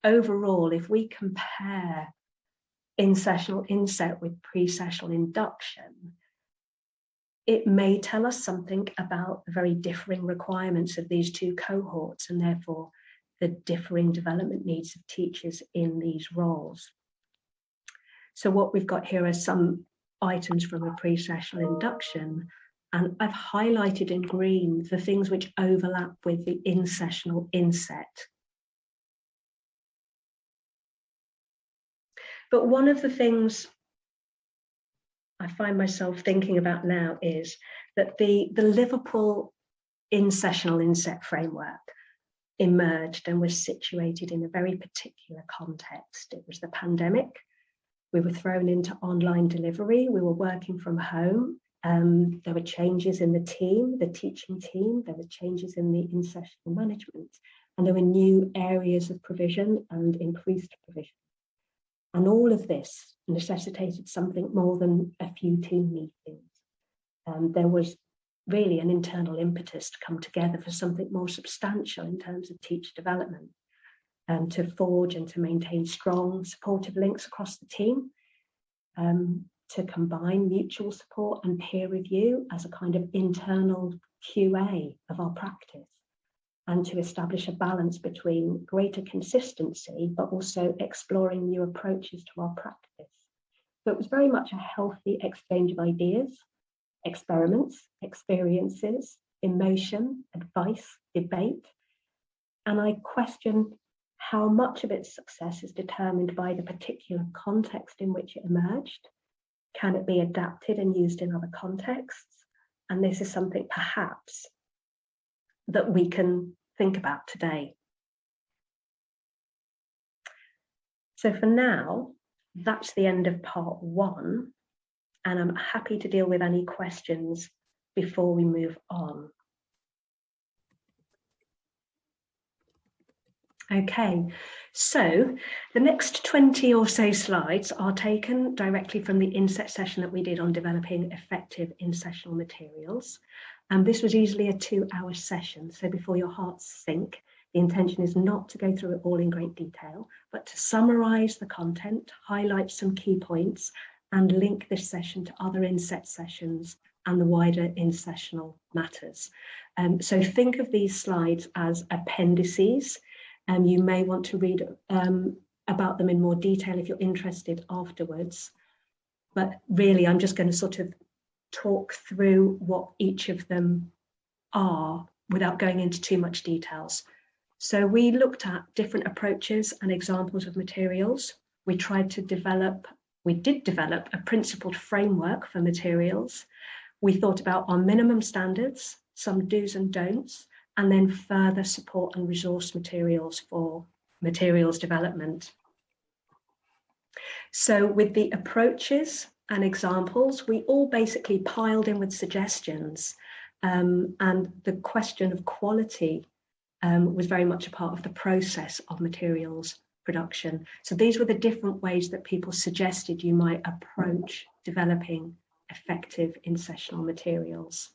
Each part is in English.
overall, if we compare in-sessional inset with pre-sessional induction, it may tell us something about the very differing requirements of these two cohorts, and therefore the differing development needs of teachers in these roles. So what we've got here are some items from a pre-sessional induction, and I've highlighted in green the things which overlap with the in-sessional inset. But one of the things I find myself thinking about now is that the Liverpool in-sessional inset framework emerged and was situated in a very particular context. It was the pandemic. We were thrown into online delivery. We were working from home. There were changes in the team, the teaching team. There were changes in the in-sessional management. And there were new areas of provision and increased provision. And all of this necessitated something more than a few team meetings. There was really an internal impetus to come together for something more substantial in terms of teacher development, to forge and to maintain strong supportive links across the team, to combine mutual support and peer review as a kind of internal QA of our practice, and to establish a balance between greater consistency, but also exploring new approaches to our practice. So it was very much a healthy exchange of ideas, experiments, experiences, emotion, advice, debate. And I question how much of its success is determined by the particular context in which it emerged. Can it be adapted and used in other contexts? And this is something perhaps that we can think about today. So for now, that's the end of part one, and I'm happy to deal with any questions before we move on. Okay, so the next 20 or so slides are taken directly from the inset session that we did on developing effective in-sessional materials. And this was easily a 2-hour session. So before your hearts sink, the intention is not to go through it all in great detail, but to summarize the content, highlight some key points, and link this session to other inset sessions and the wider in-sessional matters. So think of these slides as appendices. You may want to read about them in more detail if you're interested afterwards. But really, I'm just going to sort of talk through what each of them are without going into too much details. So we looked at different approaches and examples of materials. We did develop a principled framework for materials. We thought about our minimum standards, some do's and don'ts, and then further support and resource materials for materials development. So with the approaches and examples, we all basically piled in with suggestions, and the question of quality was very much a part of the process of materials production. So these were the different ways that people suggested you might approach developing effective in-sessional materials.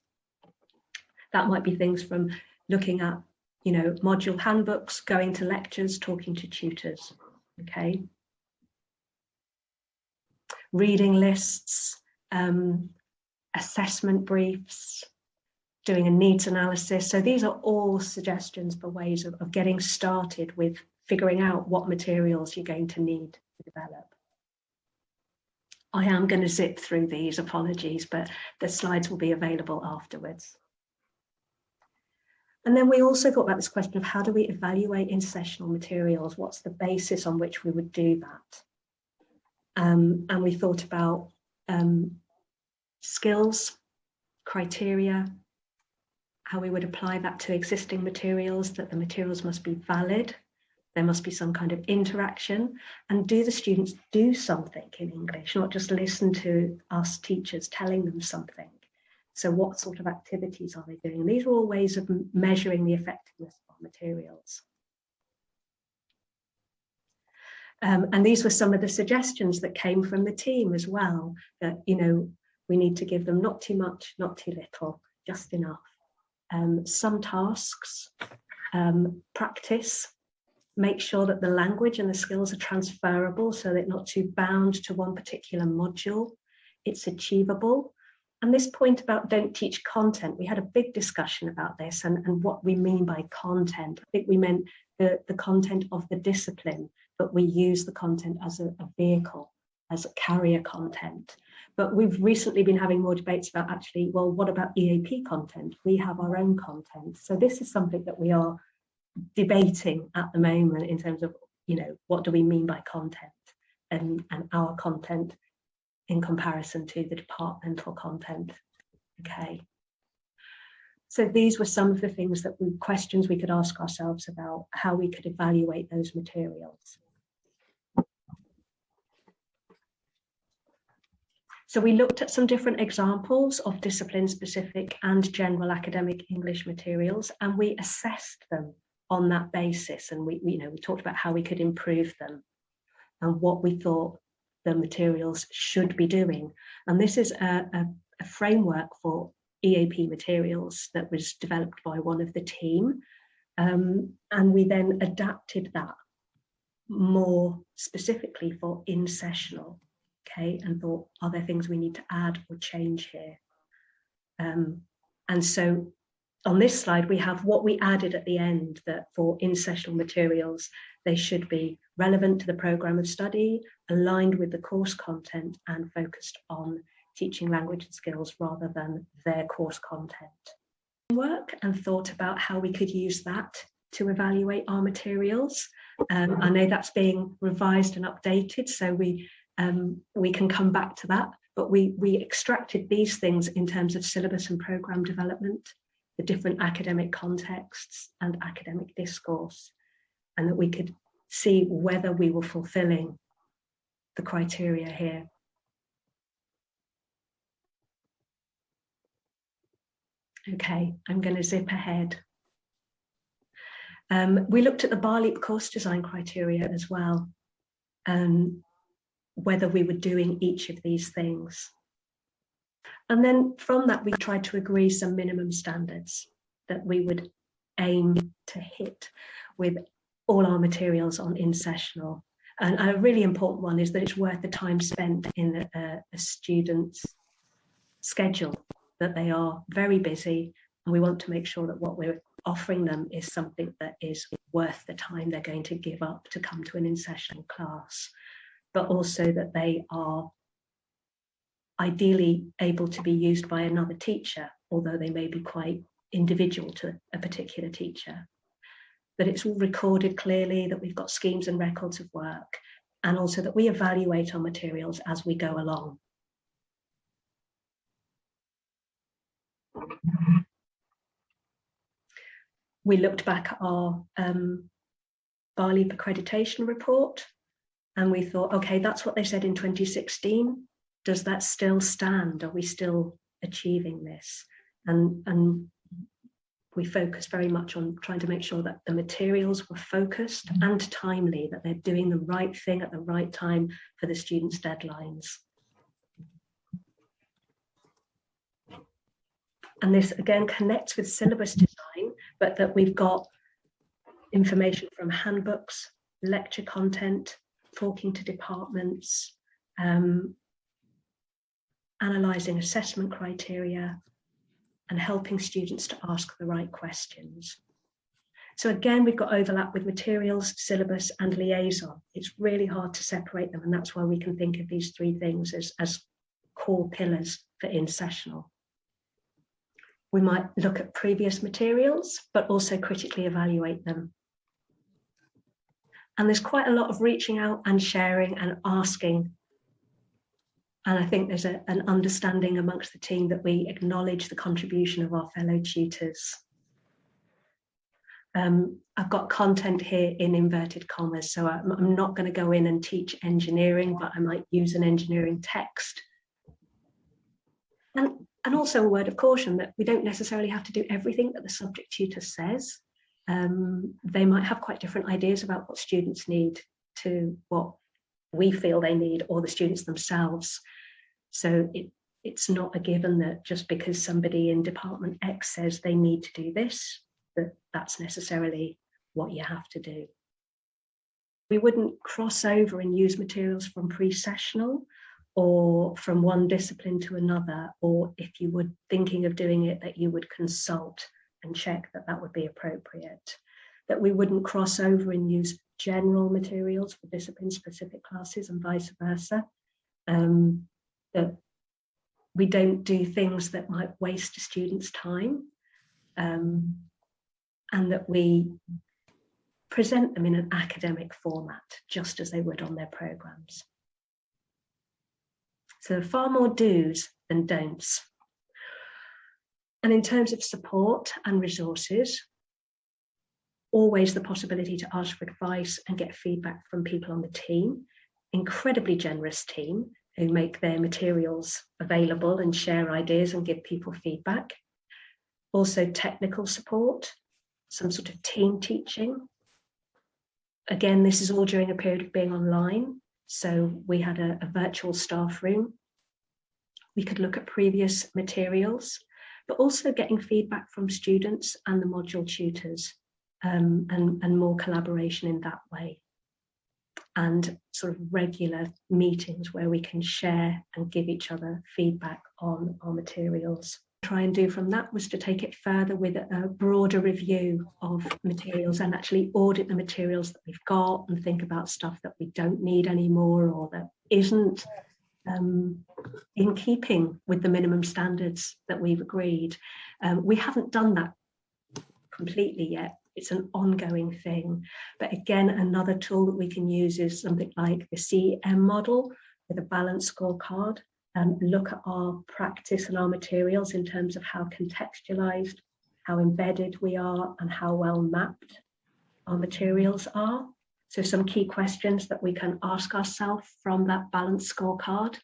That might be things from looking at, module handbooks, going to lectures, talking to tutors, okay? Reading lists, assessment briefs, doing a needs analysis. So these are all suggestions for ways of getting started with figuring out what materials you're going to need to develop. I am going to zip through these, apologies, but the slides will be available afterwards. And then we also thought about this question of how do we evaluate in-sessional materials? What's the basis on which we would do that? And we thought about skills, criteria, how we would apply that to existing materials, that the materials must be valid, there must be some kind of interaction, and do the students do something in English, not just listen to us teachers telling them something. So what sort of activities are they doing? And these are all ways of measuring the effectiveness of our materials. And these were some of the suggestions that came from the team as well, that, we need to give them not too much, not too little, just enough. Some tasks, practice, make sure that the language and the skills are transferable so they're not too bound to one particular module. It's achievable. And this point about don't teach content, we had a big discussion about this and what we mean by content. I think we meant the content of the discipline, but we use the content as a vehicle, as a carrier content. But we've recently been having more debates about actually, well, what about EAP content? We have our own content. So this is something that we are debating at the moment in terms of, what do we mean by content and our content in comparison to the departmental content. Okay. So these were some of the things questions we could ask ourselves about how we could evaluate those materials. So we looked at some different examples of discipline-specific and general academic English materials, and we assessed them on that basis. And we talked about how we could improve them and what we thought the materials should be doing. And this is a framework for EAP materials that was developed by one of the team. And we then adapted that more specifically for in-sessional, okay, and thought, are there things we need to add or change here? And so on this slide, we have what we added at the end, that for in-sessional materials, they should be relevant to the programme of study, aligned with the course content, and focused on teaching language and skills rather than their course content. Work and thought about how we could use that to evaluate our materials. I know that's being revised and updated, so we can come back to that, but we extracted these things in terms of syllabus and programme development, the different academic contexts and academic discourse, and that we could see whether we were fulfilling the criteria here. Okay, I'm going to zip ahead. We looked at the BALEAP course design criteria as well, whether we were doing each of these things. And then from that, we tried to agree some minimum standards that we would aim to hit with all our materials on in-sessional. And a really important one is that it's worth the time spent in a student's schedule, that they are very busy, and we want to make sure that what we're offering them is something that is worth the time they're going to give up to come to an in-sessional class, but also that they are ideally able to be used by another teacher, although they may be quite individual to a particular teacher. That it's all recorded clearly, that we've got schemes and records of work, and also that we evaluate our materials as we go along. We looked back at our BALEAP accreditation report, and we thought, okay, that's what they said in 2016. Does that still stand? Are we still achieving this? And we focused very much on trying to make sure that the materials were focused and timely, that they're doing the right thing at the right time for the students' deadlines. And this again connects with syllabus design, but that we've got information from handbooks, lecture content, talking to departments, analysing assessment criteria, and helping students to ask the right questions. So again, we've got overlap with materials, syllabus, and liaison. It's really hard to separate them, and that's why we can think of these three things as core pillars for in-sessional. We might look at previous materials, but also critically evaluate them. And there's quite a lot of reaching out and sharing and asking. And I think there's an understanding amongst the team that we acknowledge the contribution of our fellow tutors. I've got content here in inverted commas, so I'm not going to go in and teach engineering, but I might use an engineering text. And also a word of caution that we don't necessarily have to do everything that the subject tutor says. They might have quite different ideas about what students need to what we feel they need, or the students themselves. So it's not a given that just because somebody in Department X says they need to do this, that's necessarily what you have to do. We wouldn't cross over and use materials from pre-sessional or from one discipline to another, or if you were thinking of doing it, that you would consult and check that that would be appropriate. That we wouldn't cross over and use general materials for discipline-specific classes and vice versa. That we don't do things that might waste a student's time, and that we present them in an academic format, just as they would on their programmes. So far more do's than don'ts. And in terms of support and resources, always the possibility to ask for advice and get feedback from people on the team. Incredibly generous team who make their materials available and share ideas and give people feedback. Also technical support, some sort of team teaching. Again, this is all during a period of being online. So we had a virtual staff room. We could look at previous materials, but also getting feedback from students and the module tutors, and more collaboration in that way. And sort of regular meetings where we can share and give each other feedback on our materials. Try and do from that was to take it further with a broader review of materials and actually audit the materials that we've got and think about stuff that we don't need anymore or that isn't in keeping with the minimum standards that we've agreed. We haven't done that completely yet. It's an ongoing thing. But again, another tool that we can use is something like the CEM model with a balanced scorecard. Look at our practice and our materials in terms of how contextualized, how embedded we are, and how well mapped our materials are. So some key questions that we can ask ourselves from that balanced scorecard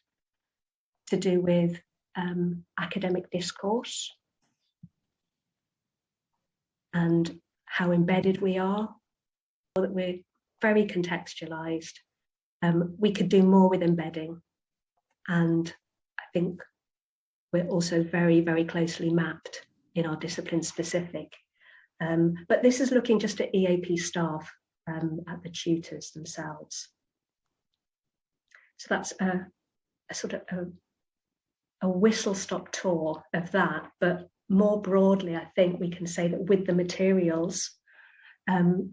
to do with academic discourse and how embedded we are, or that we're very contextualized. We could do more with embedding, and I think we're also very, very closely mapped in our discipline specific. But this is looking just at EAP staff, at the tutors themselves. So that's a sort of a whistle-stop tour of that, but more broadly, I think we can say that with the materials,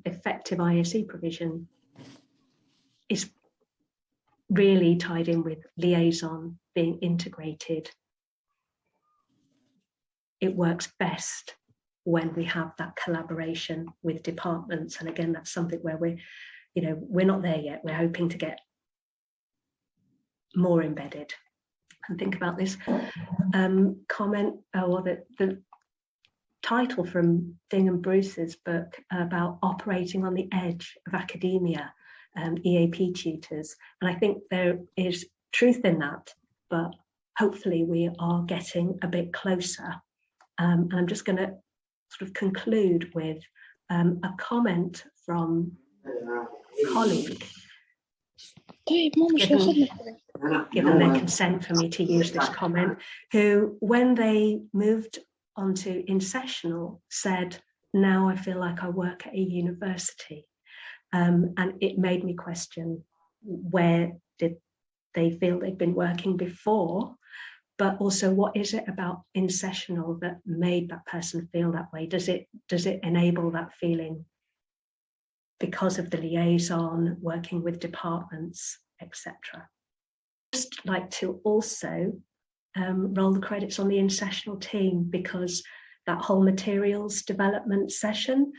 effective ISE provision is really tied in with liaison being integrated. It works best when we have that collaboration with departments. And again, that's something where we're not there yet. We're hoping to get more embedded. And think about this comment, or the title from Ding and Bruce's book about operating on the edge of academia, EAP tutors. And I think there is truth in that, but hopefully we are getting a bit closer. And I'm just going to sort of conclude with a comment from a colleague, given their consent for me to use this comment, who, when they moved onto in-sessional, said, now I feel like I work at a university. And it made me question, where did they feel they'd been working before? But also, what is it about in-sessional that made that person feel that way? Does it enable that feeling because of the liaison, working with departments, etc.? Just like to also roll the credits on the in-sessional team, because that whole materials development session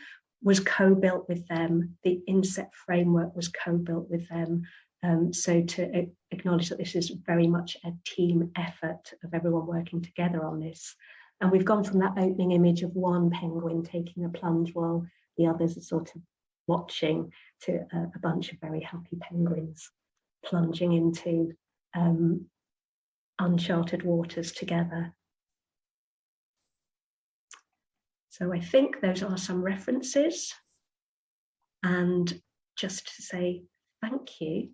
was co-built with them. The inset framework was co-built with them. So to acknowledge that this is very much a team effort of everyone working together on this. And we've gone from that opening image of one penguin taking a plunge while the others are sort of watching, to a bunch of very happy penguins plunging into uncharted waters together. So I think those are some references. And just to say thank you